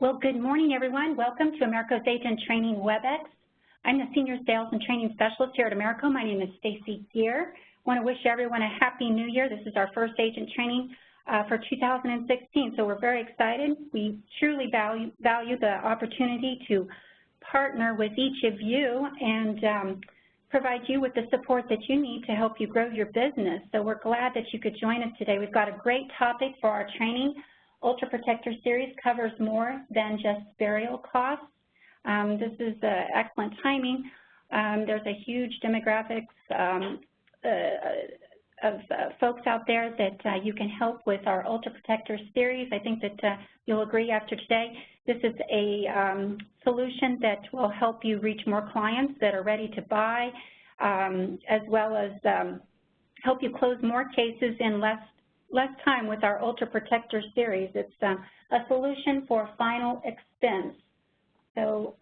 Well, good morning, everyone. Welcome to AmeriCo's Agent Training WebEx. I'm the Senior Sales and Training Specialist here at AmeriCo. My name is Stacy Gear. I want to wish everyone a Happy New Year. This is our first agent training for 2016, so we're very excited. We truly value the opportunity to partner with each of you and provide you with the support that you need to help you grow your business. So we're glad that you could join us today. We've got a great topic for our training. Ultra Protector Series covers more than just burial costs. This is excellent timing. There's a huge demographics of folks out there that you can help with our Ultra Protector Series. I think that you'll agree after today. This is a solution that will help you reach more clients that are ready to buy, as well as help you close more cases in less time with our Ultra Protector Series. It's a solution for final expense. So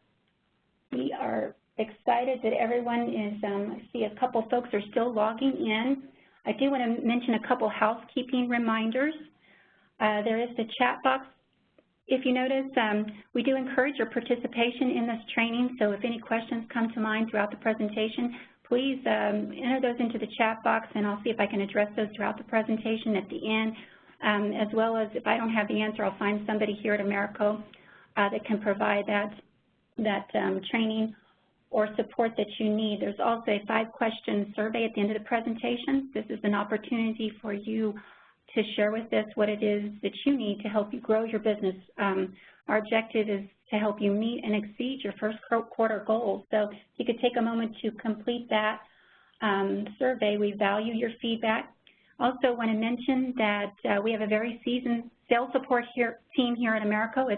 we are excited that everyone is, I see a couple folks are still logging in. I do want to mention a couple housekeeping reminders. There is the chat box. If you notice, we do encourage your participation in this training, so if any questions come to mind throughout the presentation, please enter those into the chat box, and I'll see if I can address those throughout the presentation at the end, as well as if I don't have the answer, I'll find somebody here at AmeriCo that can provide that training or support that you need. There's also a 5-question survey at the end of the presentation. This is an opportunity for you to share with us what it is that you need to help you grow your business. Our objective is to help you meet and exceed your first quarter goals. So if you could take a moment to complete that survey, we value your feedback. Also want to mention that we have a very seasoned sales support team here at AmeriCo.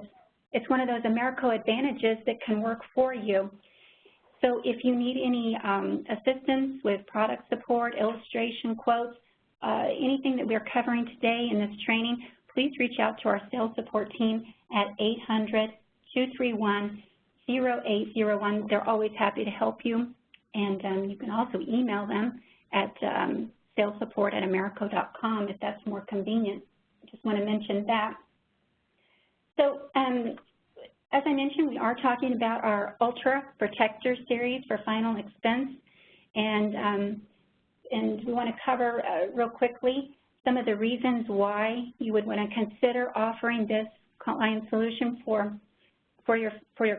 It's one of those AmeriCo advantages that can work for you. So if you need any assistance with product support, illustration, quotes, anything that we're covering today in this training, please reach out to our sales support team at 800-231-0801. They're always happy to help you, and you can also email them at salessupport@americo.com if that's more convenient. I just want to mention that. So as I mentioned, we are talking about our Ultra Protector Series for final expense, and we want to cover real quickly some of the reasons why you would want to consider offering this client solution for your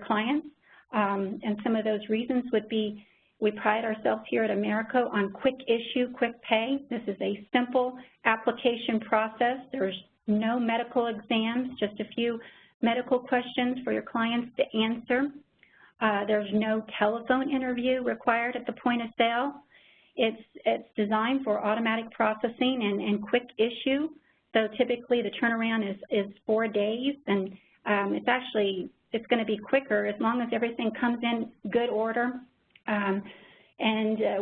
clients. And some of those reasons would be, we pride ourselves here at AmeriCo on quick issue, quick pay. This is a simple application process. There's no medical exams, just a few medical questions for your clients to answer. There's no telephone interview required at the point of sale. It's designed for automatic processing and quick issue. So typically the turnaround is 4 days, and it's going to be quicker as long as everything comes in good order. And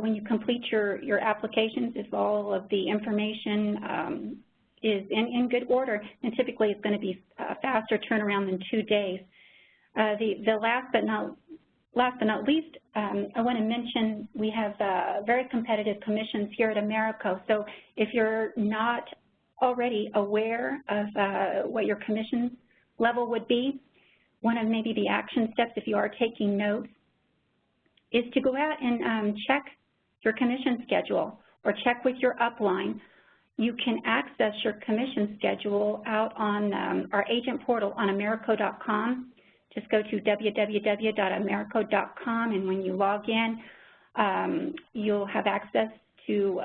when you complete your applications, if all of the information is in good order, and typically it's going to be a faster turnaround than 2 days. The last but not least, I want to mention we have very competitive commissions here at AmeriCo. So if you're not already aware of what your commission level would be, one of maybe the action steps, if you are taking notes, is to go out and check your commission schedule or check with your upline. You can access your commission schedule out on our agent portal on AmeriCo.com. Just go to www.americo.com, and when you log in, you'll have access to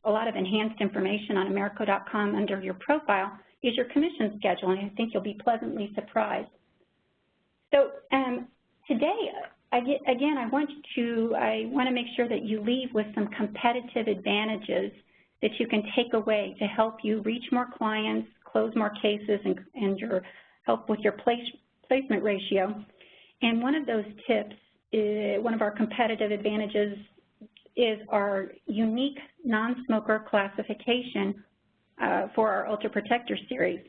a lot of enhanced information on AmeriCo.com. Under your profile is your commission schedule, and I think you'll be pleasantly surprised. So today, again, I want to make sure that you leave with some competitive advantages that you can take away to help you reach more clients, close more cases, and help with your placement ratio. And one of those tips, one of our competitive advantages, is our unique non-smoker classification for our Ultra Protector Series.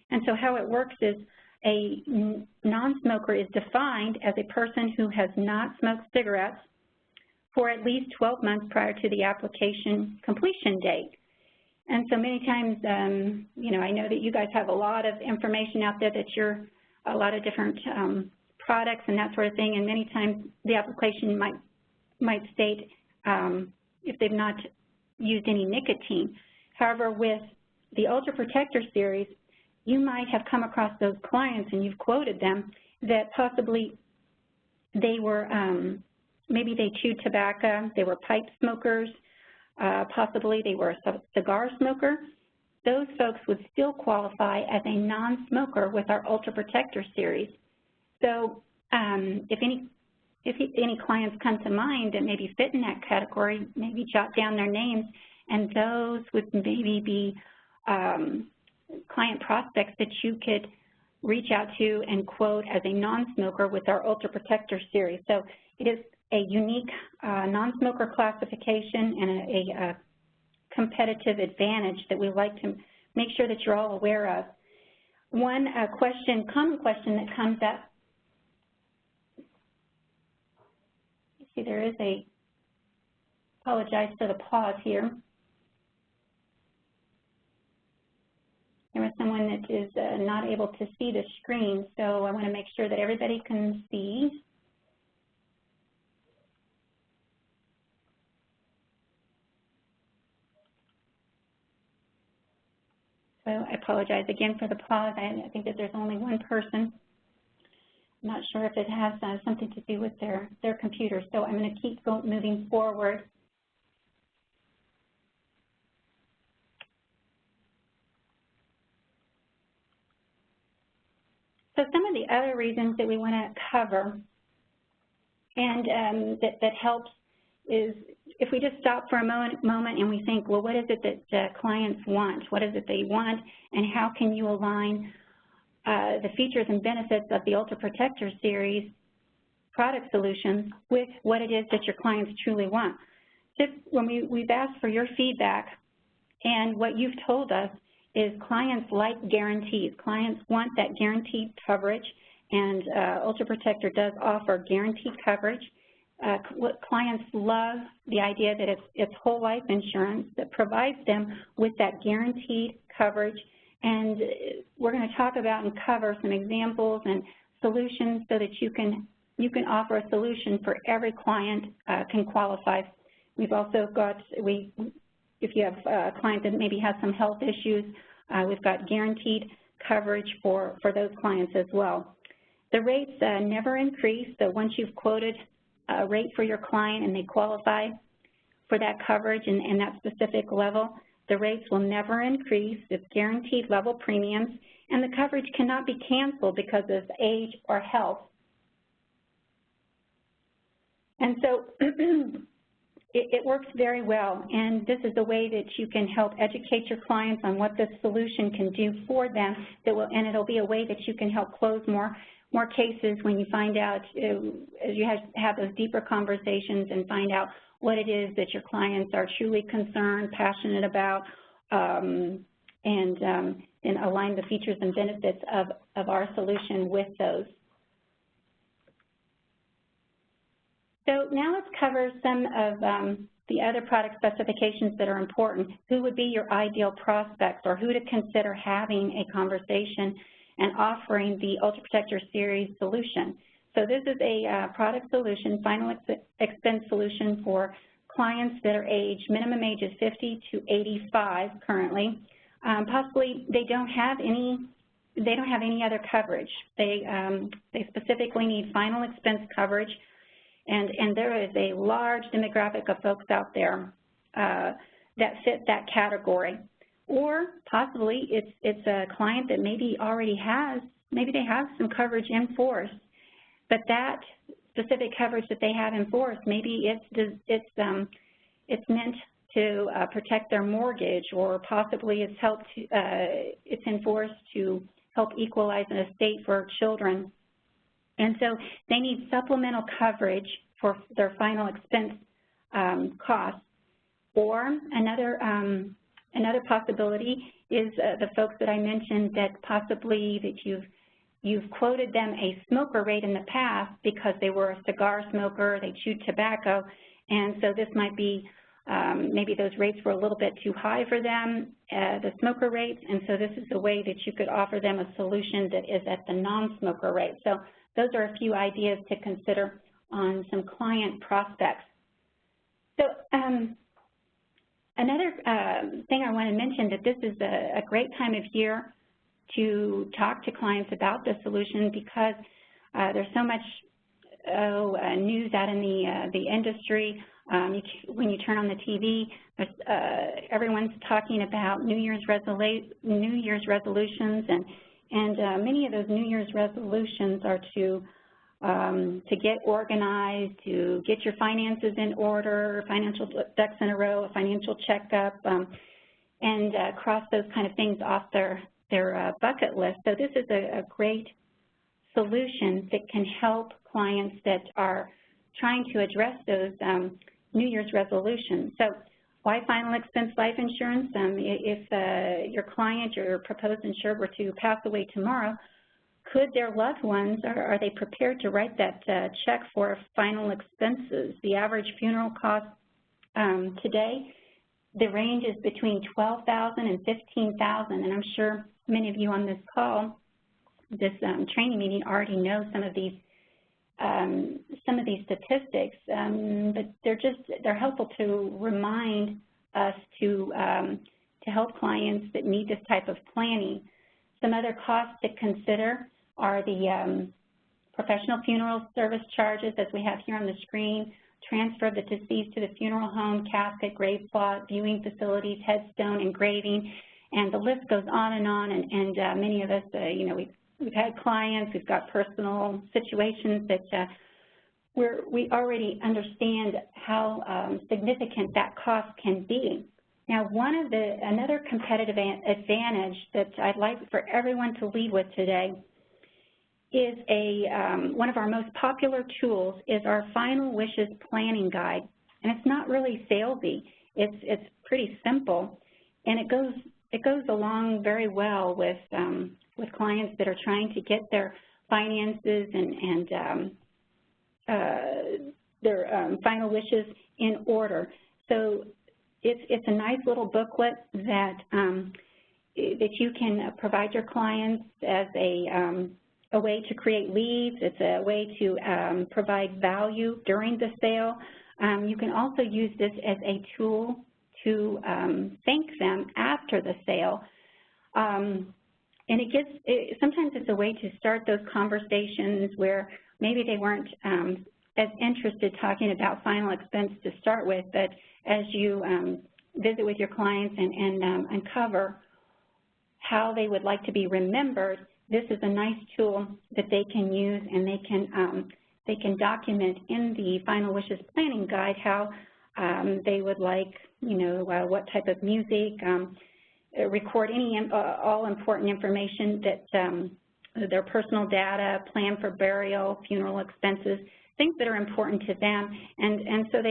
And so how it works is a non-smoker is defined as a person who has not smoked cigarettes for at least 12 months prior to the application completion date. And so many times, you know, I know that you guys have a lot of information out there that you're a lot of different products and that sort of thing, and many times the application might state if they've not used any nicotine. However, with the Ultra Protector series, you might have come across those clients, and you've quoted them, that possibly they were, maybe they chewed tobacco, they were pipe smokers, possibly they were a cigar smoker. Those folks would still qualify as a non-smoker with our Ultra Protector series. So if any clients come to mind that maybe fit in that category, maybe jot down their names, and those would maybe be client prospects that you could reach out to and quote as a non-smoker with our Ultra Protector series. So it is a unique non-smoker classification and a competitive advantage that we like to make sure that you're all aware of. One common question that comes up, see, there is apologize for the pause here. There was someone that is not able to see the screen, so I want to make sure that everybody can see. So I apologize again for the pause. I think that there's only one person. I'm not sure if it has something to do with their computer, so I'm going to keep moving forward. So some of the other reasons that we want to cover and that helps is if we just stop for a moment and we think, well, what is it that clients want? What is it they want, and how can you align the features and benefits of the Ultra Protector series product solutions with what it is that your clients truly want? Just when we've asked for your feedback, and what you've told us is clients like guarantees. Clients want that guaranteed coverage, and Ultra Protector does offer guaranteed coverage. Clients love the idea that it's whole life insurance that provides them with that guaranteed coverage. And we're going to talk about and cover some examples and solutions so that you can offer a solution for every client can qualify. We've also got, if you have a client that maybe has some health issues, we've got guaranteed coverage for those clients as well. The rates never increase, so once you've quoted a rate for your client and they qualify for that coverage and that specific level, the rates will never increase. It's guaranteed level premiums, and the coverage cannot be canceled because of age or health. And so it works very well, and this is a way that you can help educate your clients on what this solution can do for them, and it'll be a way that you can help close more cases when you find out, as you have those deeper conversations and find out what it is that your clients are truly concerned, passionate about, and align the features and benefits of our solution with those. So now let's cover some of the other product specifications that are important. Who would be your ideal prospects, or who to consider having a conversation and offering the Ultra Protector series solution? So this is a product solution, final expense solution for clients that are minimum age is 50 to 85 currently. Possibly they don't have any other coverage. They specifically need final expense coverage. And there is a large demographic of folks out there that fit that category. Or possibly it's a client that maybe already maybe they have some coverage in force, but that specific coverage that they have in force, maybe it's meant to protect their mortgage, or possibly it's in force to help equalize an estate for children. And so they need supplemental coverage for their final expense costs. Or another possibility is the folks that I mentioned that possibly that you've quoted them a smoker rate in the past because they were a cigar smoker, they chewed tobacco, and so this might be maybe those rates were a little bit too high for them, the smoker rates, and so this is a way that you could offer them a solution that is at the non-smoker rate. So those are a few ideas to consider on some client prospects. So another thing I want to mention, that this is a great time of year to talk to clients about the solution, because there's so much news out in the industry. When you turn on the TV, everyone's talking about New Year's resolutions, and many of those New Year's resolutions are to get organized, to get your finances in order, financial ducks in a row, a financial checkup, and cross those kind of things off their bucket list. So this is a great solution that can help clients that are trying to address those New Year's resolutions. So why final expense life insurance? If your client, your proposed insured, were to pass away tomorrow, could their loved ones, are they prepared to write that check for final expenses? The average funeral cost today, the range is between $12,000 and $15,000, and I'm sure many of you on this call, this training meeting, already know some of these statistics, but they're helpful to remind us to help clients that need this type of planning. Some other costs to consider are the professional funeral service charges, as we have here on the screen, transfer of the deceased to the funeral home, casket, grave plot, viewing facilities, headstone, engraving, and the list goes on, and many of us, you know, we've had clients, we've got personal situations that we already understand how significant that cost can be. Now, another competitive advantage that I'd like for everyone to leave with today is one of our most popular tools is our Final Wishes Planning Guide, and it's not really salesy. It's pretty simple, and it goes along very well with clients that are trying to get their finances and their final wishes in order. So it's a nice little booklet that you can provide your clients as a way to create leads. It's a way to provide value during the sale. You can also use this as a tool to thank them after the sale. And sometimes it's a way to start those conversations where maybe they weren't as interested talking about final expense to start with, but as you visit with your clients and uncover how they would like to be remembered, this is a nice tool that they can use, and they can document in the Final Wishes Planning Guide how they would like, you know, what type of music, record all important information that their personal data, plan for burial, funeral expenses, things that are important to them, and so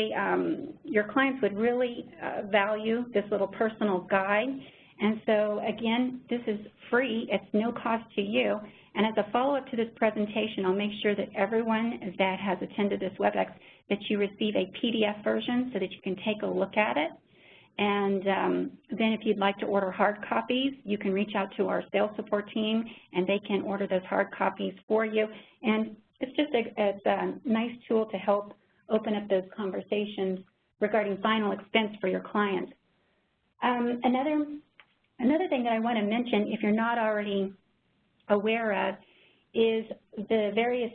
your clients would really value this little personal guide. And so again, this is free, it's no cost to you, and as a follow-up to this presentation, I'll make sure that everyone that has attended this WebEx, that you receive a PDF version so that you can take a look at it. And then if you'd like to order hard copies, you can reach out to our sales support team, and they can order those hard copies for you. And it's just a nice tool to help open up those conversations regarding final expense for your clients. Another thing that I want to mention, if you're not already aware of, is the various,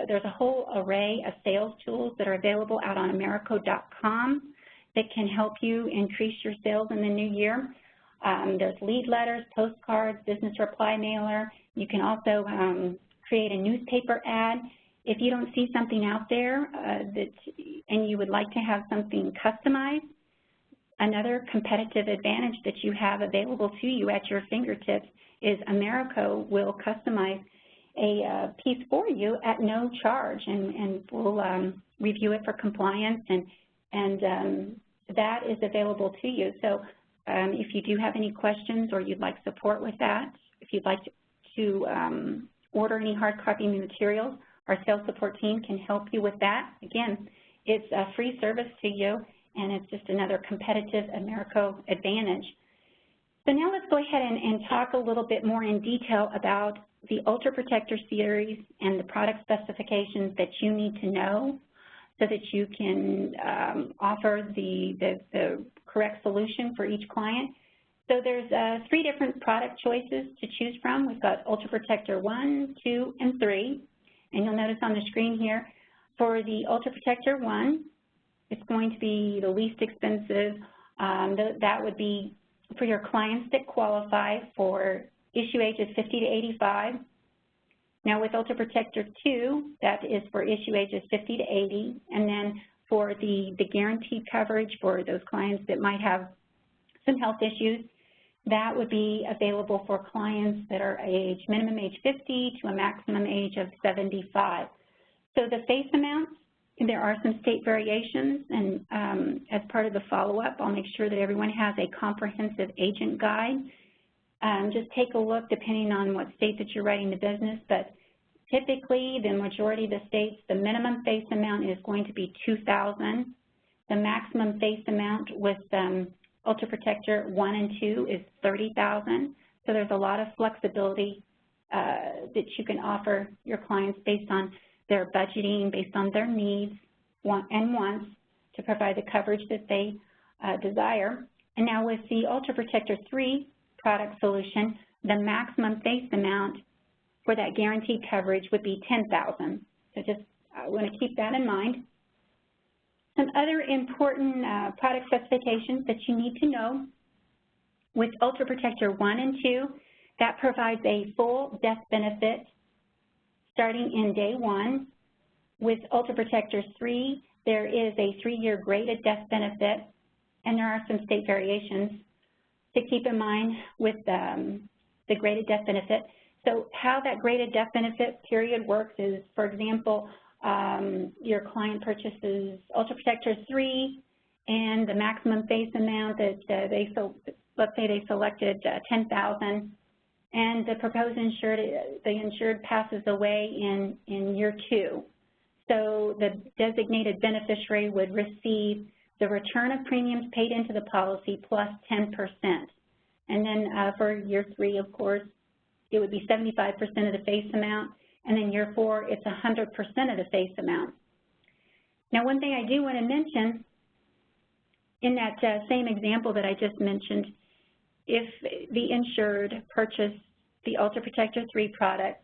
there's a whole array of sales tools that are available out on Americo.com that can help you increase your sales in the new year. There's lead letters, postcards, business reply mailer. You can also create a newspaper ad. If you don't see something out there and you would like to have something customized, another competitive advantage that you have available to you at your fingertips is Americo will customize a piece for you at no charge, and we'll review it for compliance, and that is available to you. So if you do have any questions or you'd like support with that, if you'd like to order any hard copy materials, our sales support team can help you with that. Again, it's a free service to you, and it's just another competitive Americo advantage. So now let's go ahead and talk a little bit more in detail about the Ultra Protector series and the product specifications that you need to know so that you can offer the correct solution for each client. So there's 3 different product choices to choose from. We've got Ultra Protector 1, 2, and 3. And you'll notice on the screen here, for the Ultra Protector 1, it's going to be the least expensive. That would be for your clients that qualify for issue ages 50 to 85. Now with Ultra Protector 2, that is for issue ages 50 to 80. And then for the guaranteed coverage for those clients that might have some health issues, that would be available for clients that are minimum age 50 to a maximum age of 75. So the face amounts, there are some state variations, and as part of the follow-up, I'll make sure that everyone has a comprehensive agent guide. Just take a look depending on what state that you're writing the business, but typically the majority of the states, the minimum face amount is going to be $2,000. The maximum face amount with Ultra Protector 1 and 2 is $30,000. So there's a lot of flexibility that you can offer your clients based on their budgeting, based on their needs and wants to provide the coverage that they desire. And now with the Ultra Protector 3 product solution, the maximum face amount for that guaranteed coverage would be $10,000. So just I want to keep that in mind. Some other important product specifications that you need to know. With Ultra Protector 1 and 2, that provides a full death benefit starting in day 1. With Ultra Protector 3, there is a 3-year graded death benefit, and there are some state variations to keep in mind with the graded death benefit. So how that graded death benefit period works is, for example, your client purchases Ultra Protector 3 and the maximum face amount that let's say they selected $10,000, and the proposed insured, the insured passes away in year 2. So the designated beneficiary would receive the return of premiums paid into the policy plus 10%. And then for year 3, of course, it would be 75% of the face amount, and then year 4, it's 100% of the face amount. Now, one thing I do want to mention, in that same example that I just mentioned, if the insured purchased the Ultra Protector 3 product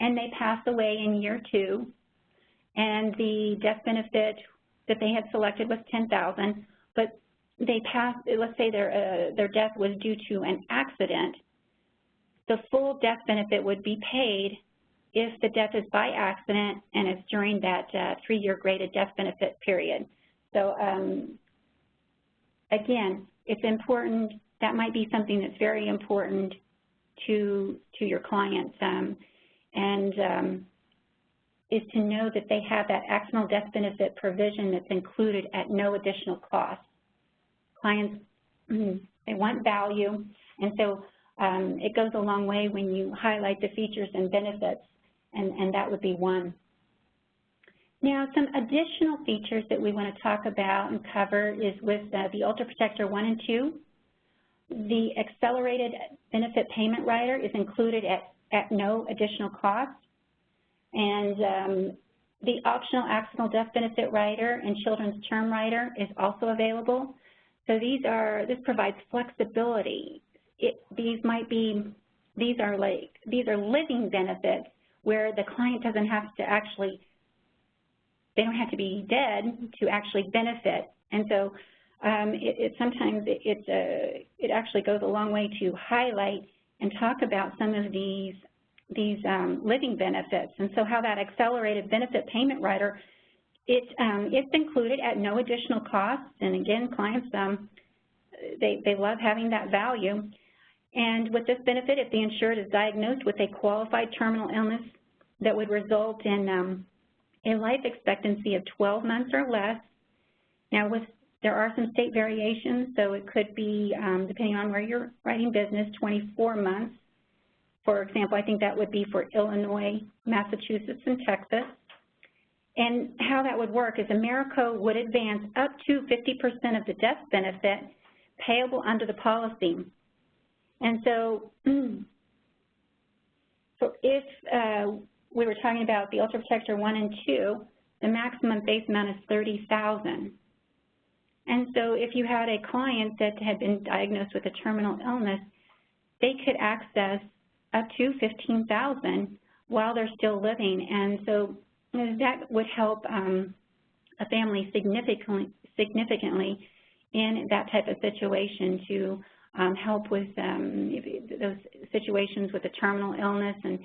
and they pass away in year 2, and the death benefit that they had selected was $10,000, but they passed, let's say their death was due to an accident, the full death benefit would be paid if the death is by accident and it's during that 3-year graded death benefit period. So again, it's important, that might be something that's very important to your clients, is to know that they have that accidental death benefit provision that's included at no additional cost. Clients, they want value, and so it goes a long way when you highlight the features and benefits, and that would be one. Now, some additional features that we want to talk about and cover is with the Ultra Protector 1 and 2. The accelerated benefit payment rider is included at no additional cost. And the optional accidental death benefit rider and children's term rider is also available. So this provides flexibility. These are living benefits where the client doesn't have to actually, they don't have to be dead to actually benefit. And so sometimes it actually goes a long way to highlight and talk about some of these living benefits. And so how that accelerated benefit payment rider, it's included at no additional cost. And again, clients, they love having that value. And with this benefit, if the insured is diagnosed with a qualified terminal illness that would result in a life expectancy of 12 months or less. Now, there are some state variations, so it could be, depending on where you're writing business, 24 months. For example, I think that would be for Illinois, Massachusetts, and Texas. And how that would work is AmeriCo would advance up to 50% of the death benefit payable under the policy. And so, if we were talking about the Ultra Protector 1 and 2, the maximum face amount is $30,000. And so if you had a client that had been diagnosed with a terminal illness, they could access up to $15,000 while they're still living. And so that would help a family significantly in that type of situation to help with those situations with a terminal illness and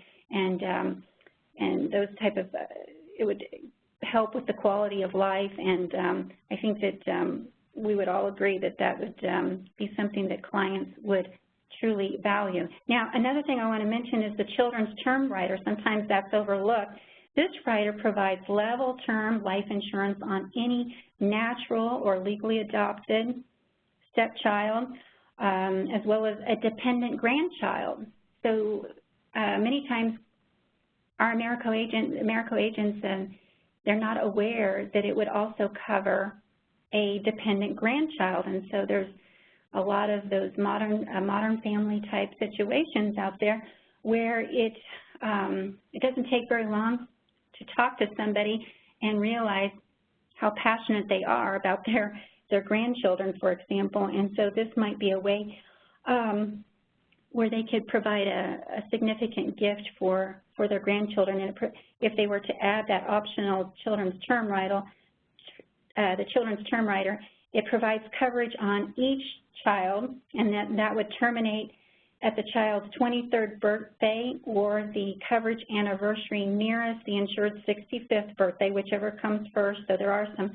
those type of, it would help with the quality of life. And I think that we would all agree that that would be something that clients would truly value. Now, another thing I want to mention is the children's term rider. Sometimes that's overlooked. This rider provides level term life insurance on any natural or legally adopted stepchild, as well as a dependent grandchild. So many times our AmeriCo agents, they're not aware that it would also cover a dependent grandchild. And so there's a lot of those modern family type situations out there where it doesn't take very long to talk to somebody and realize how passionate they are about their grandchildren, for example. And so this might be a way where they could provide a significant gift for their grandchildren. And if they were to add that optional children's term rider, it provides coverage on each child, and that would terminate at the child's 23rd birthday or the coverage anniversary nearest the insured's 65th birthday, whichever comes first. So there are some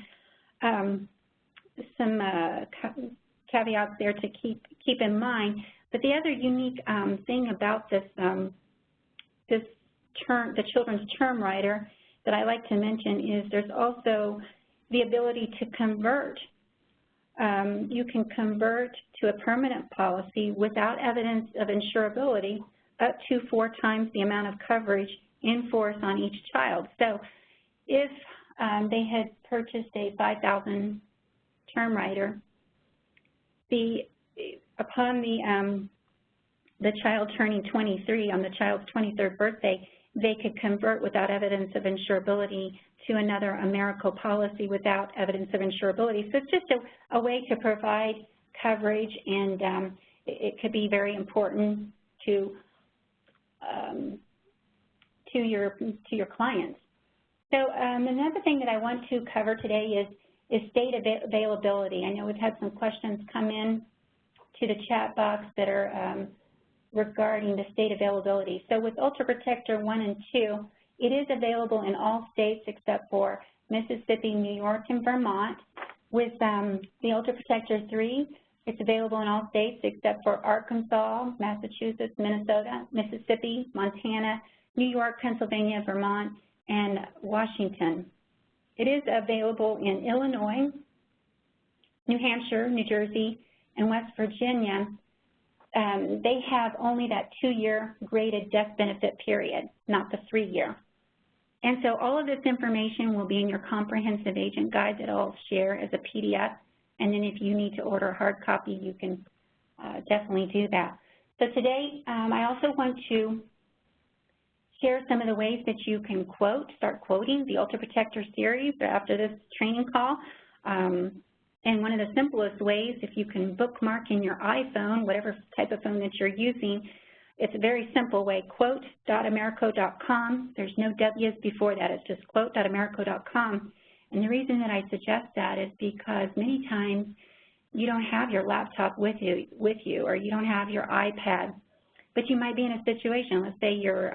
caveats there to keep in mind. But the other unique thing about this the children's term rider that I like to mention is there's also the ability to convert. You can convert to a permanent policy without evidence of insurability up to 4 times the amount of coverage in force on each child. So if they had purchased a $5,000 term rider, upon the child turning 23 on the child's 23rd birthday, they could convert without evidence of insurability to another AmeriCo policy without evidence of insurability. So it's just a way to provide coverage, and it could be very important to your clients. So another thing that I want to cover today is state availability. I know we've had some questions come in to the chat box that are regarding the state availability. So with Ultra Protector 1 and 2, it is available in all states except for Mississippi, New York, and Vermont. With the Ultra Protector 3, it's available in all states except for Arkansas, Massachusetts, Minnesota, Mississippi, Montana, New York, Pennsylvania, Vermont, and Washington. It is available in Illinois, New Hampshire, New Jersey, and West Virginia. They have only that 2-year graded death benefit period, not the 3-year. And so all of this information will be in your comprehensive agent guide that I'll share as a PDF. And then if you need to order a hard copy, you can definitely do that. So today, I also want to share some of the ways that you can start quoting the Ultra Protector series after this training call. And one of the simplest ways, if you can bookmark in your iPhone, whatever type of phone that you're using, it's a very simple way, quote.americo.com. There's no W's before that. It's just quote.americo.com. And the reason that I suggest that is because many times you don't have your laptop with you or you don't have your iPad, but you might be in a situation, let's say you're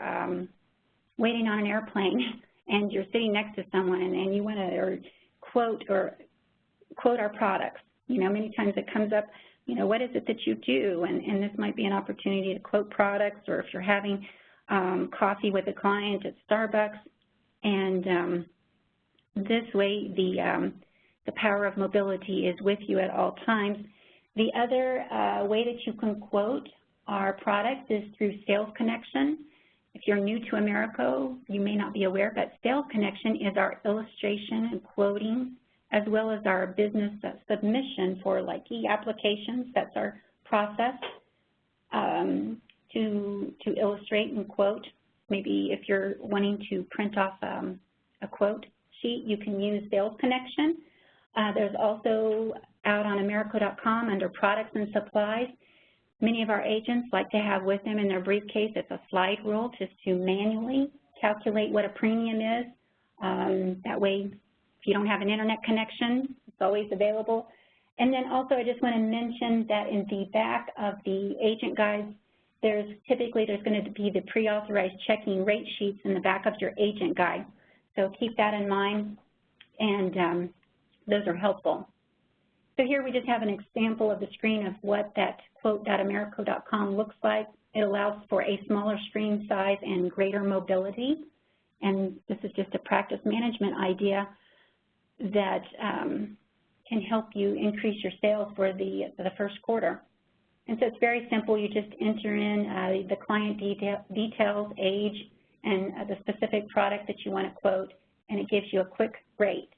waiting on an airplane and you're sitting next to someone and you want to quote our products. You know, many times it comes up, you know, what is it that you do? And this might be an opportunity to quote products, or if you're having coffee with a client at Starbucks. And this way, the power of mobility is with you at all times. The other way that you can quote our products is through Sales Connection. If you're new to Americo, you may not be aware, but Sales Connection is our illustration and quoting, as well as our business submission for like e-applications. That's our process to illustrate and quote. Maybe if you're wanting to print off a quote sheet, you can use Sales Connection. There's also out on Americo.com under products and supplies. Many of our agents like to have with them in their briefcase, it's a slide rule just to manually calculate what a premium is. That way, if you don't have an internet connection, it's always available. And then also I just want to mention that in the back of the agent guides, there's going to be the pre-authorized checking rate sheets in the back of your agent guide. So keep that in mind, and those are helpful. So here we just have an example of the screen of what that quote.americo.com looks like. It allows for a smaller screen size and greater mobility. And this is just a practice management idea that can help you increase your sales for the first quarter. And so it's very simple. You just enter in the client details, age, and the specific product that you want to quote, and it gives you a quick rate.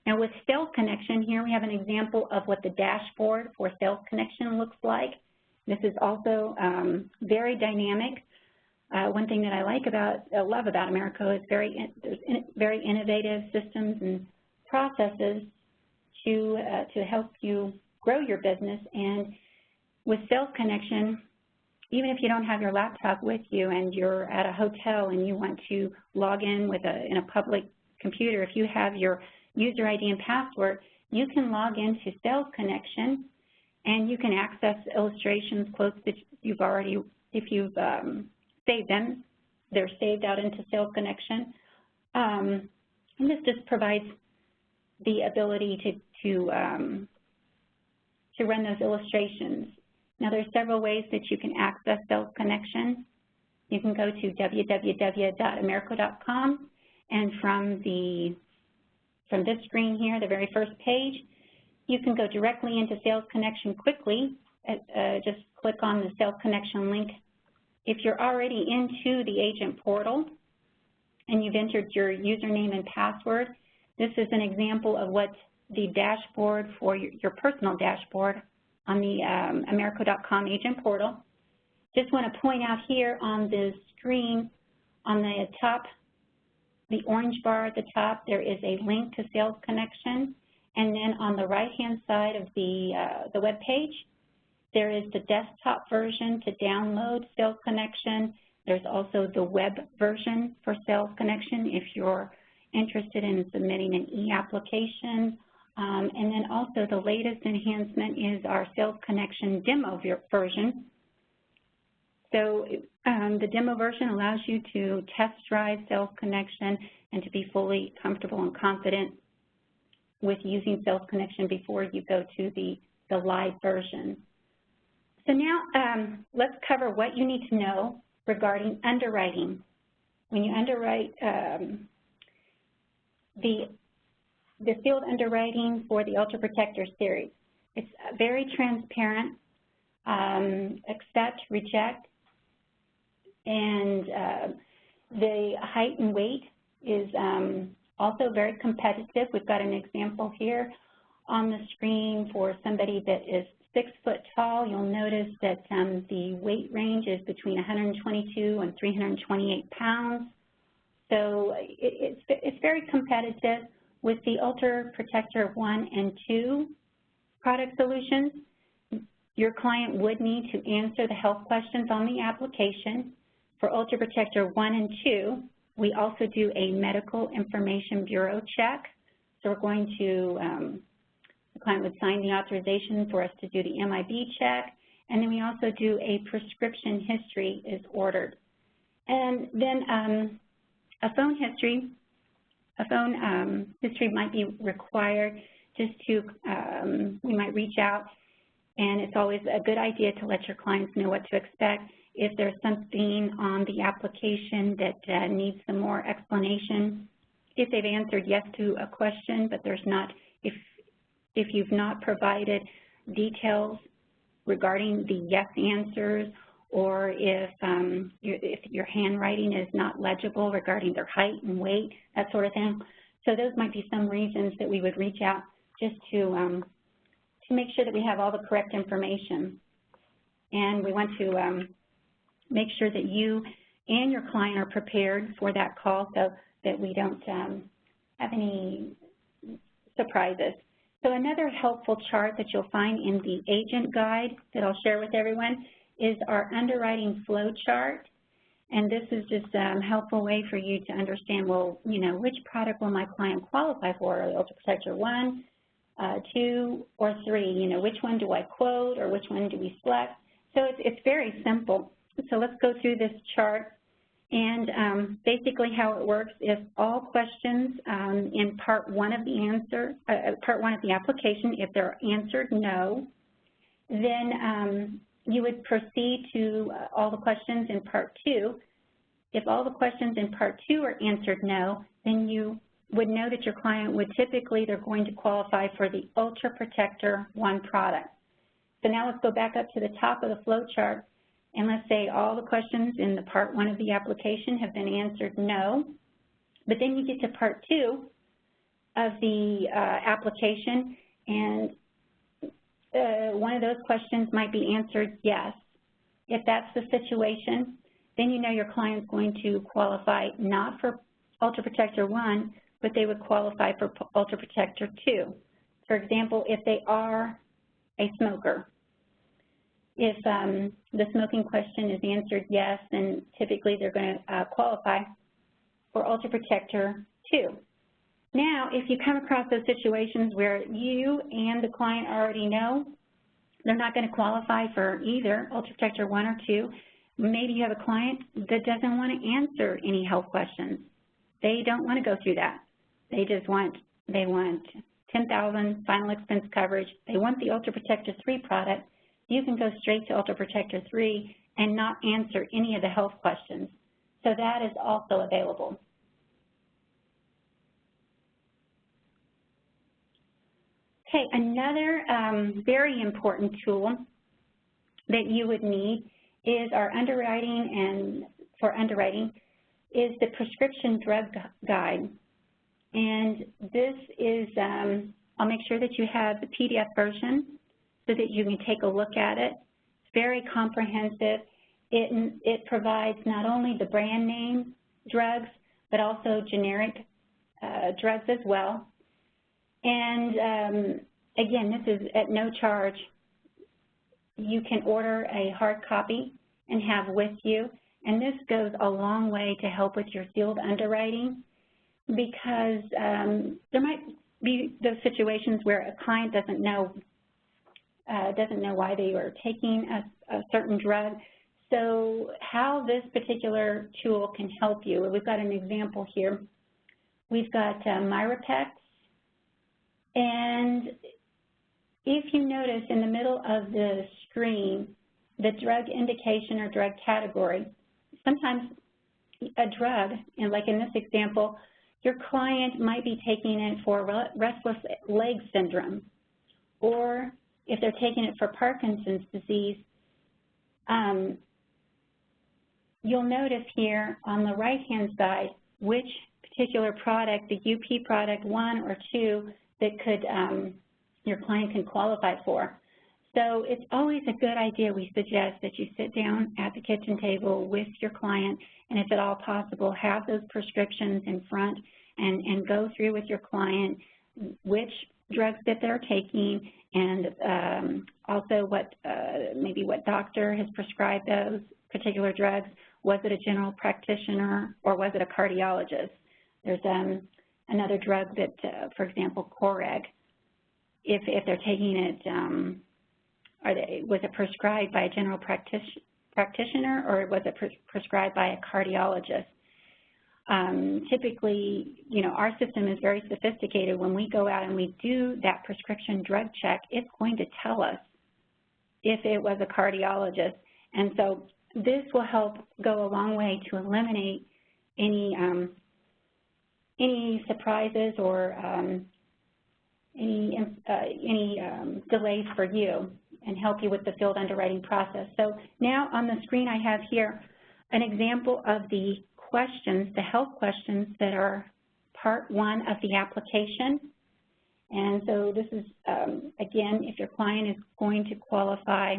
Now with Sales Connection, here we have an example of what the dashboard for Sales Connection looks like. This is also very dynamic. One thing that I love about Americo is there's very innovative systems and processes to help you grow your business. And with Sales Connection, even if you don't have your laptop with you and you're at a hotel and you want to log in in a public computer, if you have your user ID and password, you can log into Sales Connection and you can access illustrations, quotes that you've already, if you've saved them, they're saved out into Sales Connection. And this just provides the ability to run those illustrations. Now there's several ways that you can access Sales Connection. You can go to www.americo.com, and from this screen here, the very first page, you can go directly into Sales Connection quickly. Just click on the Sales Connection link. If you're already into the agent portal and you've entered your username and password, this is an example of what the dashboard for your personal dashboard on the Americo.com agent portal. Just want to point out here on the screen, on the top, the orange bar at the top, there is a link to Sales Connection. And then on the right-hand side of the web page, there is the desktop version to download Sales Connection. There's also the web version for Sales Connection if you're interested in submitting an e-application. And then also the latest enhancement is our Sales Connection demo version. So the demo version allows you to test drive Sales Connection and to be fully comfortable and confident with using Sales Connection before you go to the live version. So now let's cover what you need to know regarding underwriting. When you underwrite the field underwriting for the Ultra Protector series, it's very transparent, accept, reject, and the height and weight is also very competitive. We've got an example here on the screen for somebody that is 6 foot tall. You'll notice that the weight range is between 122 and 328 pounds. So it's very competitive. With the Ultra Protector 1 and 2 product solutions, your client would need to answer the health questions on the application. For Ultra Protector 1 and 2, we also do a medical information bureau check. So we're going to, the client would sign the authorization for us to do the MIB check, and then we also do a prescription history is ordered. And then a phone history might be required just to, we might reach out, and it's always a good idea to let your clients know what to expect. If there's something on the application that needs some more explanation, if they've answered yes to a question, but there's not, if you've not provided details regarding the yes answers, or if your handwriting is not legible regarding their height and weight, that sort of thing. So those might be some reasons that we would reach out just to make sure that we have all the correct information. And we want to make sure that you and your client are prepared for that call so that we don't have any surprises. So another helpful chart that you'll find in the agent guide that I'll share with everyone is our underwriting flow chart. And this is just a helpful way for you to understand, well, you know, which product will my client qualify for, Ultra Protector 1, 2, or 3? You know, which one do I quote or which one do we select? So it's very simple. So let's go through this chart. And basically how it works is all questions in part 1 of the application, if they're answered no, then you would proceed to all the questions in part 2. If all the questions in part 2 are answered no, then you would know that your client would typically, they're going to qualify for the Ultra Protector 1 product. So now let's go back up to the top of the flow chart. And let's say all the questions in the part 1 of the application have been answered no, but then you get to part 2 of the application, and one of those questions might be answered yes. If that's the situation, then you know your client's going to qualify not for Ultra Protector 1, but they would qualify for Ultra Protector 2. For example, if they are a smoker. If the smoking question is answered yes, then typically they're going to qualify for Ultra Protector 2. Now, if you come across those situations where you and the client already know they're not going to qualify for either Ultra Protector 1 or 2, maybe you have a client that doesn't want to answer any health questions. They don't want to go through that. They want $10,000 final expense coverage. They want the Ultra Protector 3 product. You can go straight to Ultra Protector 3 and not answer any of the health questions. So that is also available. Okay, another very important tool that you would need is our underwriting, and for underwriting is the prescription drug guide. And this is, I'll make sure that you have the PDF version so that you can take a look at it. It's very comprehensive. It provides not only the brand name drugs, but also generic drugs as well. And again, this is at no charge. You can order a hard copy and have with you. And this goes a long way to help with your field underwriting, because there might be those situations where a client doesn't know why they are taking a certain drug. So how this particular tool can help you, we've got an example here. We've got Myrapex, and if you notice in the middle of the screen, the drug indication or drug category, sometimes a drug, and like in this example, your client might be taking it for restless leg syndrome, or if they're taking it for Parkinson's disease, you'll notice here on the right-hand side which particular product, the UP product 1 or 2, that could your client can qualify for. So it's always a good idea, we suggest, that you sit down at the kitchen table with your client, and if at all possible, have those prescriptions in front and go through with your client which drugs that they're taking, and also what maybe what doctor has prescribed those particular drugs. Was it a general practitioner or was it a cardiologist? There's another drug that, for example, Coreg. If they're taking it, was it prescribed by a general practitioner or was it prescribed by a cardiologist? Typically, you know, our system is very sophisticated. When we go out and we do that prescription drug check, it's going to tell us if it was a cardiologist. And so this will help go a long way to eliminate any surprises or any delays for you. and help you with the field underwriting process. So now on the screen I have here an example of the questions, the health questions that are Part 1 of the application. And so this is, again, if your client is going to qualify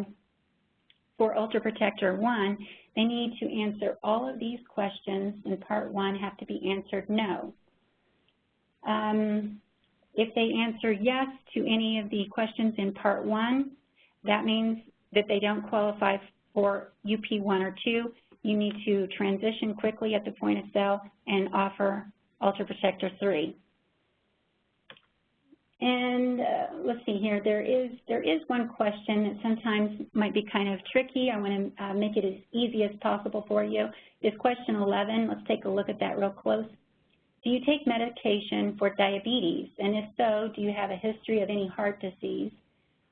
for Ultra Protector 1, they need to answer all of these questions in Part 1 have to be answered no. If they answer yes to any of the questions in Part 1, that means that they don't qualify for UP 1 or 2. You need to transition quickly at the point of sale and offer Ultra Protector 3. And let's see here, there is one question that sometimes might be kind of tricky. I want to make it as easy as possible for you. Is question 11. Let's take a look at that real close. Do you take medication for diabetes? And if so, do you have a history of any heart disease,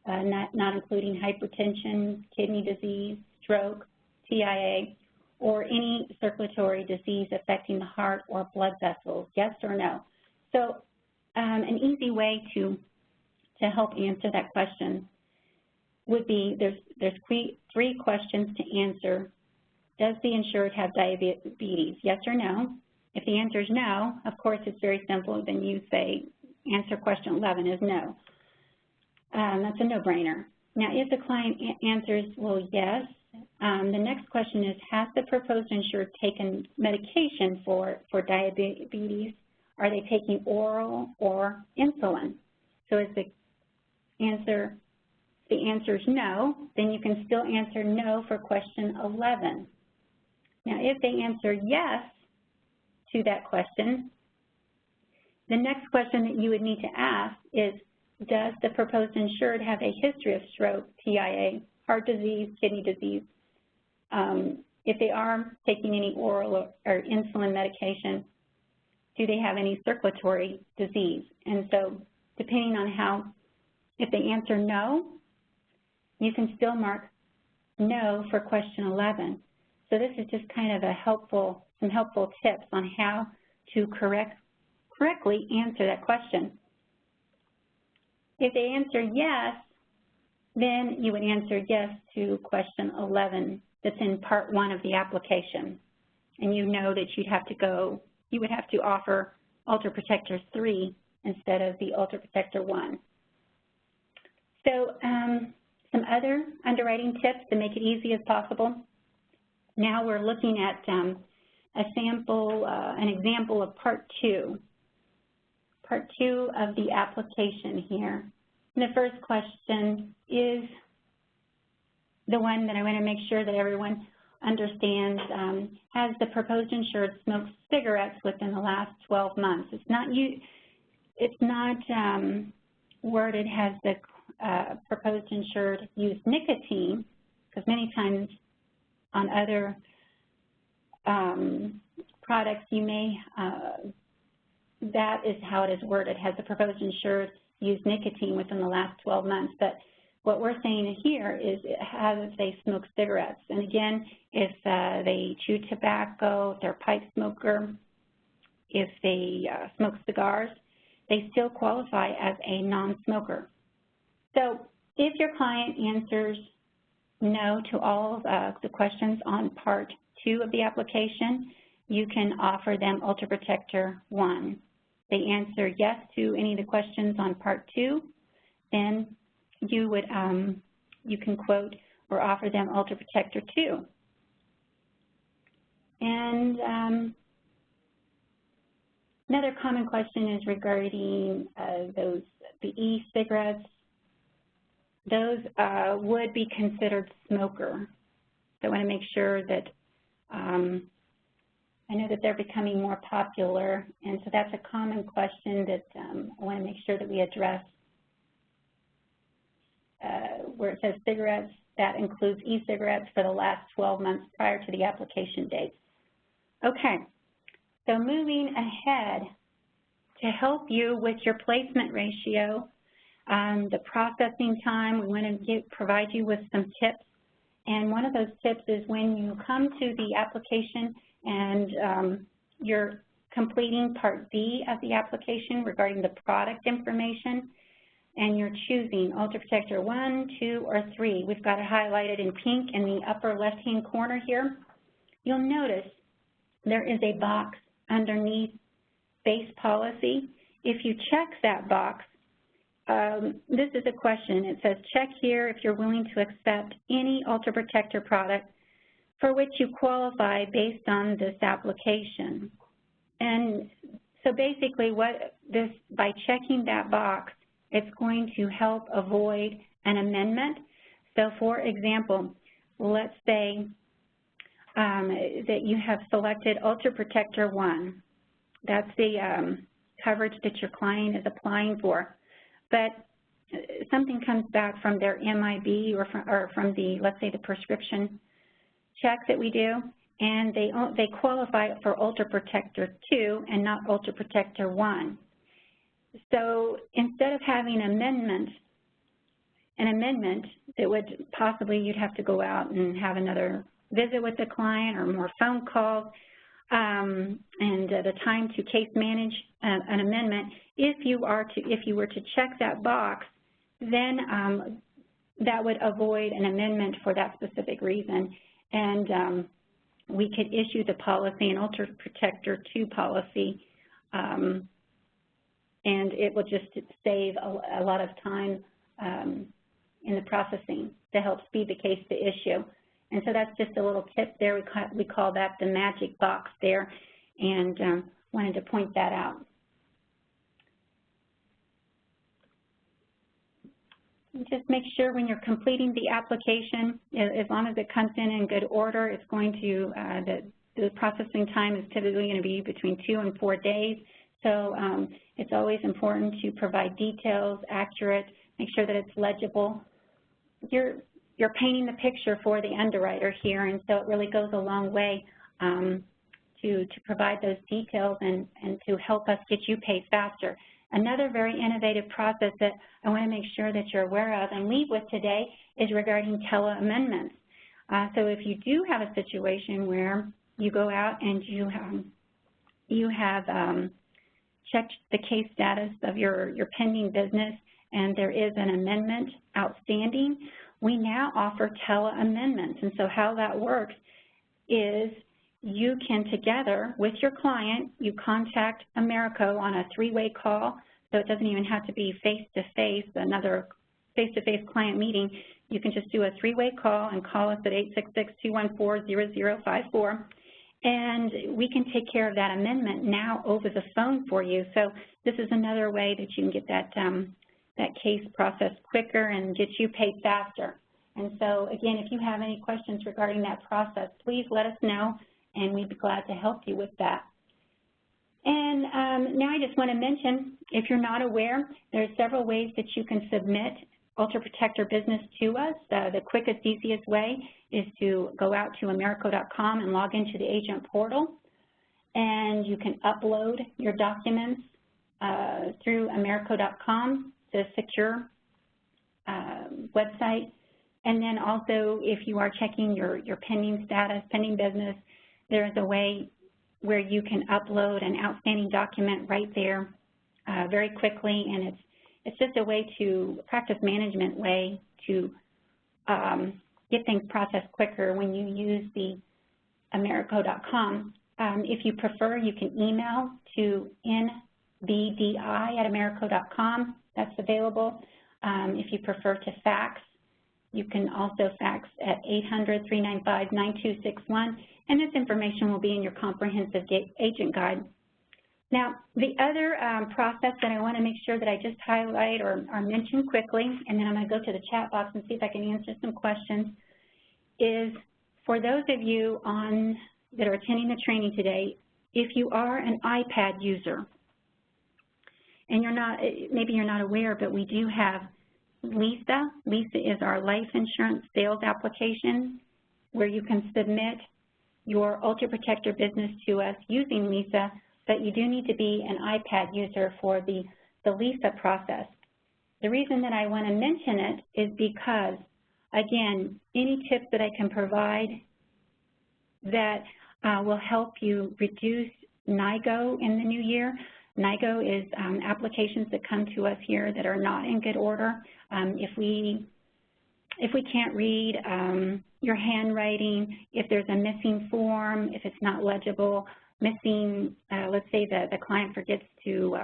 not including hypertension, kidney disease, stroke, TIA, or any circulatory disease affecting the heart or blood vessels? Yes or no? So an easy way to help answer that question would be there's three questions to answer. Does the insured have diabetes? Yes or no? If the answer is no, of course it's very simple. Then you say answer question 11 is no. That's a no-brainer. Now, if the client answers, well, yes, the next question is, has the proposed insured taken medication for diabetes? Are they taking oral or insulin? So if the answer is no, then you can still answer no for question 11. Now, if they answer yes to that question, the next question that you would need to ask is, does the proposed insured have a history of stroke, TIA, heart disease, kidney disease? If they are taking any oral or insulin medication, do they have any circulatory disease? And so depending on if they answer no, you can still mark no for question 11. So this is just kind of some helpful tips on how to correctly answer that question. If they answer yes, then you would answer yes to question 11 that's in Part 1 of the application. And you know that you would have to offer Ultra Protector 3 instead of the Ultra Protector 1. So some other underwriting tips to make it easy as possible. Now we're looking at an example of Part 2. Part 2 of the application here. And the first question is the one that I want to make sure that everyone understands. Has the proposed insured smoked cigarettes within the last 12 months? It's not worded has the proposed insured used nicotine, because many times on other products you may that is how it is worded. Has the proposed insured used nicotine within the last 12 months? But what we're saying here is have they smoked cigarettes. And again, if they chew tobacco, if they're a pipe smoker, if they smoke cigars, they still qualify as a non-smoker. So if your client answers no to all of the questions on Part 2 of the application, you can offer them Ultra Protector 1. They answer yes to any of the questions on Part 2, then you can quote or offer them Ultra Protector 2. And another common question is regarding the e-cigarettes. Those would be considered smoker. So I want to make sure that I know that they're becoming more popular, and so that's a common question that I want to make sure that we address. Where it says cigarettes, that includes e-cigarettes for the last 12 months prior to the application date. Okay, so moving ahead, to help you with your placement ratio, the processing time, we want to provide you with some tips. And one of those tips is when you come to the application and you're completing Part B of the application regarding the product information, and you're choosing Ultra Protector 1, 2, or 3. We've got it highlighted in pink in the upper left-hand corner here. You'll notice there is a box underneath base policy. If you check that box, this is a question. It says, check here if you're willing to accept any Ultra Protector product for which you qualify based on this application. And so basically by checking that box, it's going to help avoid an amendment. So for example, let's say that you have selected Ultra Protector 1. That's the coverage that your client is applying for. But something comes back from their MIB or from the, let's say, the prescription check that we do, and they qualify for Ultra Protector 2 and not Ultra Protector 1. So instead of having an amendment that would possibly you'd have to go out and have another visit with the client or more phone calls, and the time to case manage an amendment, if you were to check that box, then that would avoid an amendment for that specific reason, and we could issue the policy, an Ultra Protector 2 policy, and it will just save a lot of time in the processing to help speed the case to issue. And so that's just a little tip there. We call that the magic box there, and wanted to point that out. And just make sure when you're completing the application, as long as it comes in good order, it's going to, the processing time is typically going to be between 2 and 4 days. So it's always important to provide details, accurate, make sure that it's legible. You're painting the picture for the underwriter here, and so it really goes a long way to provide those details and to help us get you paid faster. Another very innovative process that I want to make sure that you're aware of and leave with today is regarding tele-amendments. So if you do have a situation where you go out and you have checked the case status of your pending business and there is an amendment outstanding, we now offer tele-amendments. And so how that works is you can, together with your client, you contact Americo on a 3-way call, so it doesn't even have to be face-to-face, another face-to-face client meeting. You can just do a 3-way call and call us at 866-214-0054, and we can take care of that amendment now over the phone for you. So this is another way that you can get that case processed quicker and get you paid faster. And so, again, if you have any questions regarding that process, please let us know, and we'd be glad to help you with that. And now I just want to mention, if you're not aware, there are several ways that you can submit Ultra Protector business to us. The quickest, easiest way is to go out to Americo.com and log into the agent portal, and you can upload your documents through Americo.com, the secure website. And then also, if you are checking your pending status, pending business, there is a way where you can upload an outstanding document right there very quickly, and it's just a way to, practice management way to get things processed quicker when you use the Americo.com. If you prefer, you can email to nbdi@americo.com. That's available. If you prefer to fax, you can also fax at 800-395-9261, and this information will be in your comprehensive agent guide. Now, the other process that I want to make sure that I just highlight or mention quickly, and then I'm going to go to the chat box and see if I can answer some questions, is for those of you that are attending the training today, if you are an iPad user, and maybe you're not aware, but we do have LISA. LISA is our life insurance sales application where you can submit your Ultra Protector business to us using LISA, but you do need to be an iPad user for the LISA process. The reason that I want to mention it is because, again, any tips that I can provide that will help you reduce NIGO in the new year, NIGO is applications that come to us here that are not in good order. If we can't read your handwriting, if there's a missing form, if it's not legible, missing, let's say the client forgets to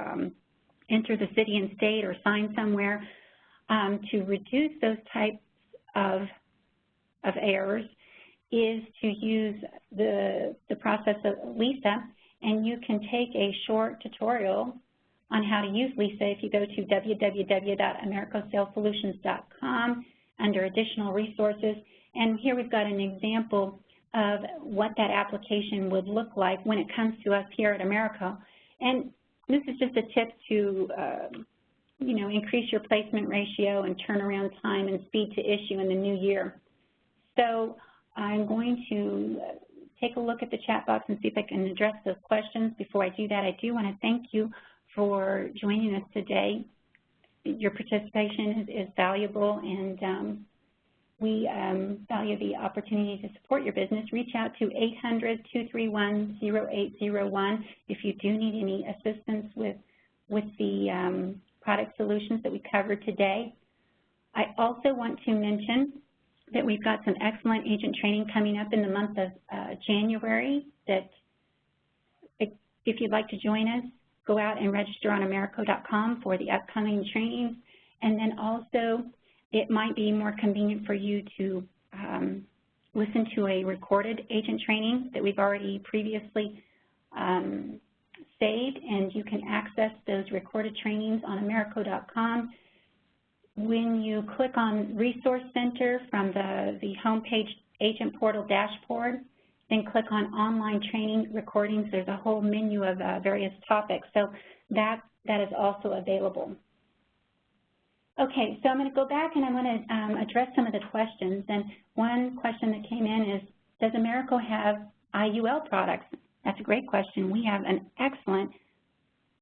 enter the city and state or sign somewhere, to reduce those types of errors is to use the process of Lisa, and you can take a short tutorial on how to use Lisa if you go to www.americosalesolutions.com under additional resources. And here we've got an example of what that application would look like when it comes to us here at Americo. And this is just a tip to, you know, increase your placement ratio and turnaround time and speed to issue in the new year. So I'm going to take a look at the chat box and see if I can address those questions. Before I do that, I do want to thank you for joining us today. Your participation is valuable, and we value the opportunity to support your business. Reach out to 800-231-0801 if you do need any assistance with the product solutions that we covered today. I also want to mention that we've got some excellent agent training coming up in the month of January, that if you'd like to join us, go out and register on Americo.com for the upcoming trainings. And then also, it might be more convenient for you to listen to a recorded agent training that we've already previously saved, and you can access those recorded trainings on Americo.com. When you click on Resource Center from the homepage Agent Portal dashboard, then click on Online Training Recordings. There's a whole menu of various topics, so that is also available. Okay, so I'm going to go back and I'm going to address some of the questions. And one question that came in is, does Americo have IUL products? That's a great question. We have an excellent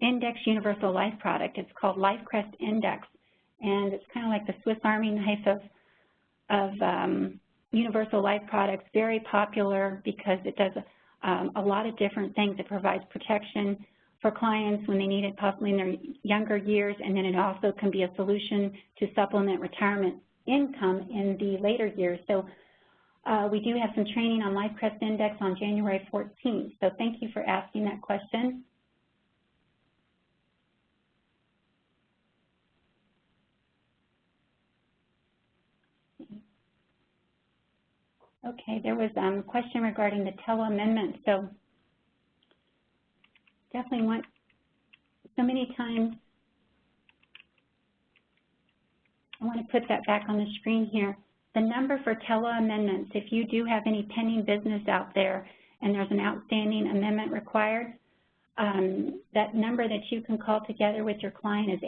Index Universal Life product. It's called LifeCrest Index, and it's kind of like the Swiss Army knife of universal life products. Very popular because it does a lot of different things. It provides protection for clients when they need it, possibly in their younger years, and then it also can be a solution to supplement retirement income in the later years. So we do have some training on LifeCrest Index on January 14th. So thank you for asking that question. Okay, there was a question regarding the TELA amendment. So definitely want, so many times, I want to put that back on the screen here. The number for TELA amendments, if you do have any pending business out there and there's an outstanding amendment required, that number that you can call together with your client is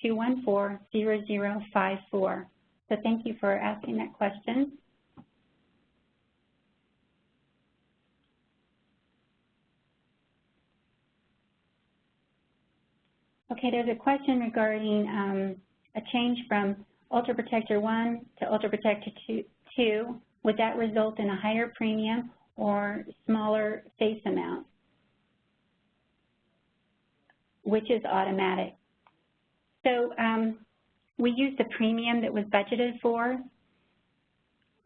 866-214-0054. So thank you for asking that question. Okay, there's a question regarding a change from Ultra Protector 1 to Ultra Protector 2. Would that result in a higher premium or smaller face amount, which is automatic? So we use the premium that was budgeted for,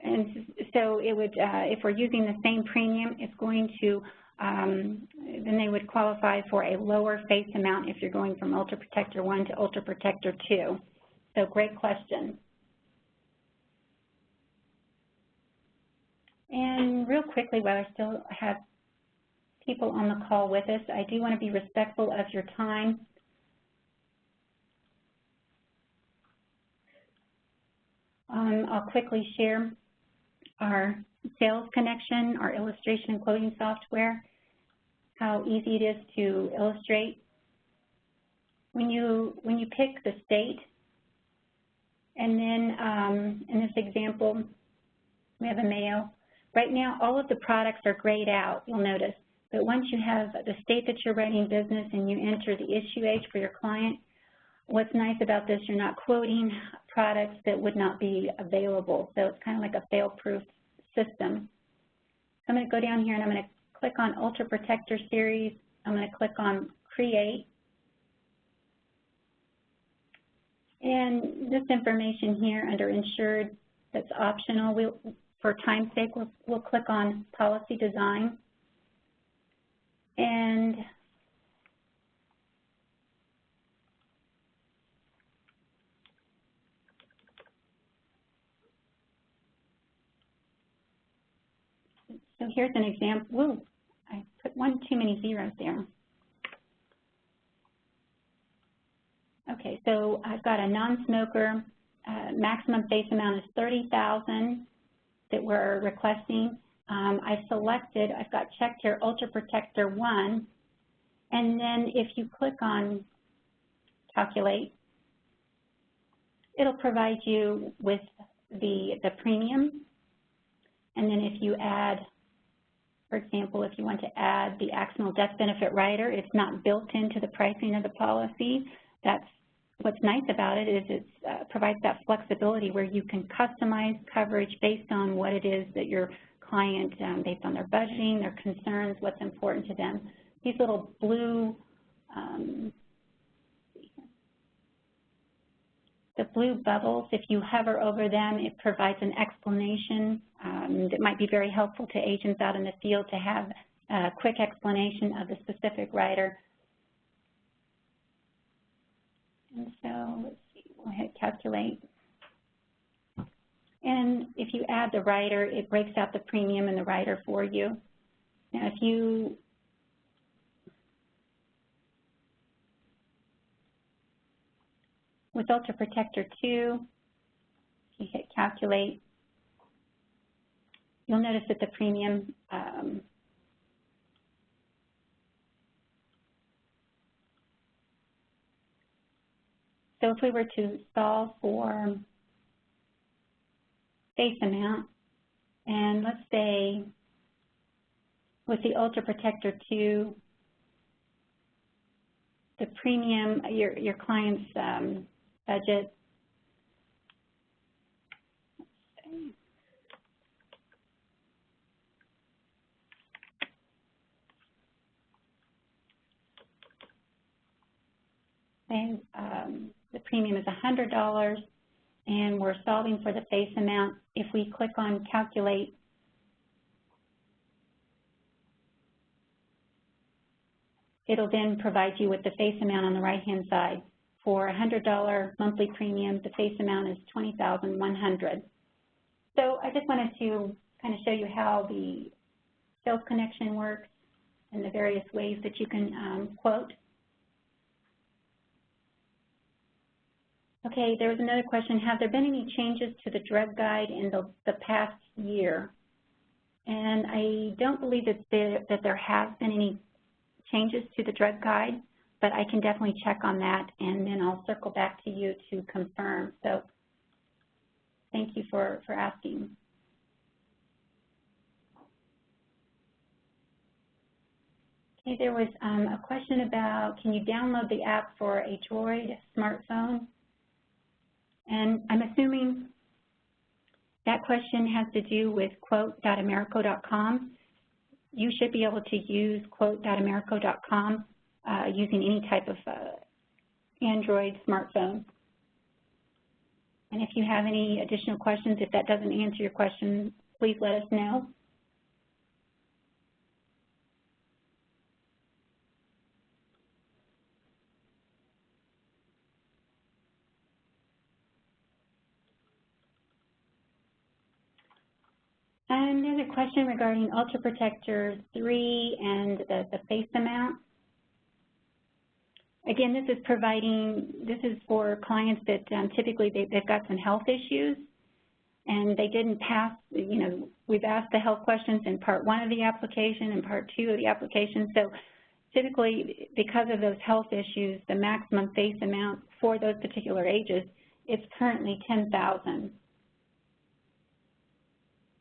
and so it would, if we're using the same premium, it's going to then they would qualify for a lower face amount if you're going from Ultra Protector 1 to Ultra Protector 2. So great question. And real quickly, while I still have people on the call with us, I do want to be respectful of your time. I'll quickly share our sales connection, our illustration and quoting software, how easy it is to illustrate. When you pick the state, and then in this example, we have a Mayo. Right now, all of the products are grayed out, you'll notice. But once you have the state that you're writing business and you enter the issue age for your client, what's nice about this, you're not quoting products that would not be available. So it's kind of like a fail-proof system. So I'm going to go down here and I'm going to click on Ultra Protector Series. I'm going to click on create. And this information here under insured, that's optional. For time's sake, we'll click on policy design. And so here's an example. Ooh, I put one too many zeros there. Okay, so I've got a non-smoker. Maximum face amount is $30,000 that we're requesting. I've got checked here Ultra Protector 1, and then if you click on calculate, it'll provide you with the premium, and then if you add, for example, if you want to add the accidental death benefit rider, it's not built into the pricing of the policy. That's what's nice about it, is it provides that flexibility where you can customize coverage based on what it is that your client, based on their budgeting, their concerns, what's important to them. These little blue, the blue bubbles, if you hover over them, it provides an explanation that might be very helpful to agents out in the field to have a quick explanation of the specific rider. And so let's see, we'll hit calculate. And if you add the rider, it breaks out the premium and the rider for you. Now, if you with Ultra Protector 2, if you hit calculate, you'll notice that the premium so if we were to solve for face amount, and let's say with the Ultra Protector 2, the premium, your client's budget, let's see, the premium is $100, and we're solving for the face amount. If we click on calculate, it'll then provide you with the face amount on the right-hand side. For a $100 monthly premium, the face amount is $20,100. So I just wanted to kind of show you how the sales connection works and the various ways that you can quote. Okay, there was another question. Have there been any changes to the drug guide in the past year? And I don't believe that there have been any changes to the drug guide, but I can definitely check on that, and then I'll circle back to you to confirm. So thank you for asking. Okay, there was a question about, can you download the app for a Droid smartphone? And I'm assuming that question has to do with quote.americo.com. You should be able to use quote.americo.com using any type of Android smartphone. And if you have any additional questions, if that doesn't answer your question, please let us know. And there's a question regarding Ultra Protector 3 and the face amount. Again, this is for clients that typically they've got some health issues and they didn't pass, we've asked the health questions in Part 1 of the application and Part 2 of the application. So typically, because of those health issues, the maximum face amount for those particular ages is currently $10,000.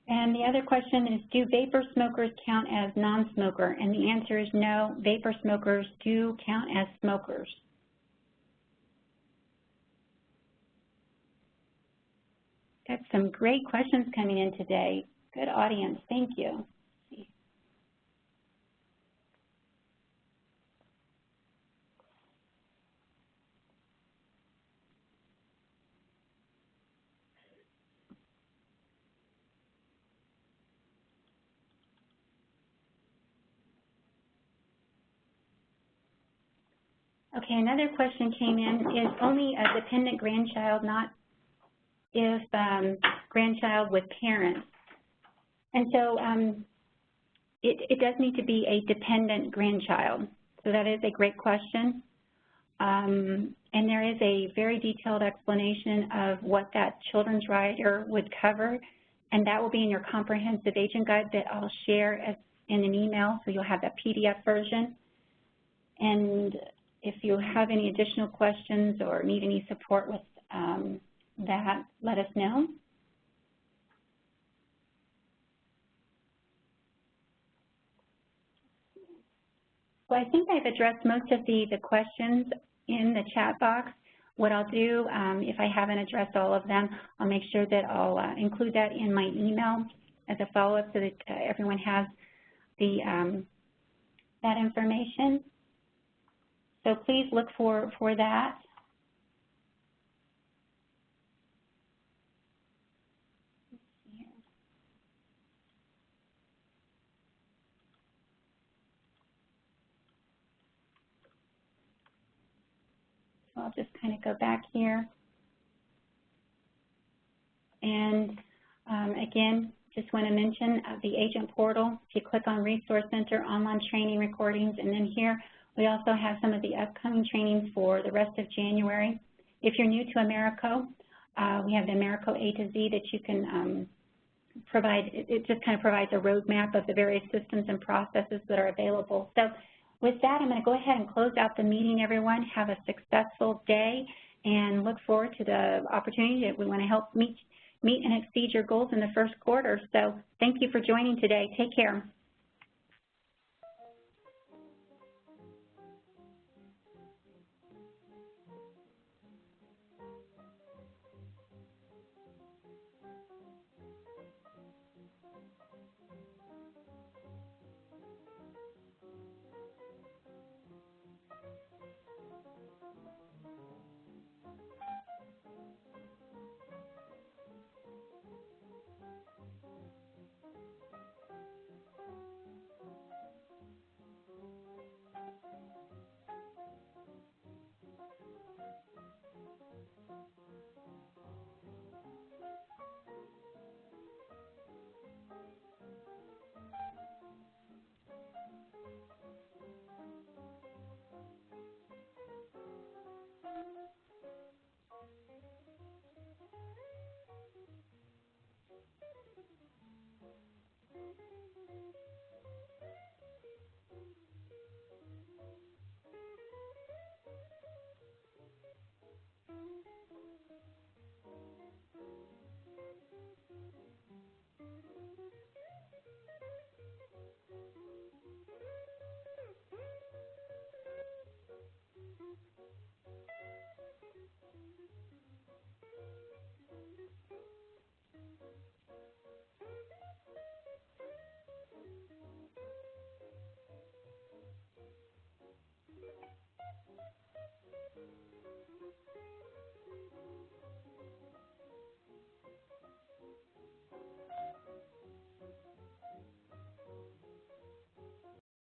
And the other question is, do vapor smokers count as non-smoker? And the answer is no, vapor smokers do count as smokers. Got some great questions coming in today. Good audience, thank you. Okay, another question came in, is only a dependent grandchild, not if grandchild with parents? And so it does need to be a dependent grandchild. So that is a great question. And there is a very detailed explanation of what that children's rider would cover, and that will be in your comprehensive agent guide that I'll share in an email, so you'll have that PDF version. And if you have any additional questions or need any support with that, let us know. So I think I've addressed most of the questions in the chat box. What I'll do, if I haven't addressed all of them, I'll make sure that I'll include that in my email as a follow-up so that everyone has the that information. So please look for that. So I'll just kind of go back here. And again, just want to mention the agent portal. If you click on Resource Center, online training recordings, and then here we also have some of the upcoming trainings for the rest of January. If you're new to Americo, we have the Americo A to Z that you can provide. It just kind of provides a roadmap of the various systems and processes that are available. So with that, I'm going to go ahead and close out the meeting, everyone. Have a successful day and look forward to the opportunity that we want to help meet and exceed your goals in the first quarter. So thank you for joining today. Take care.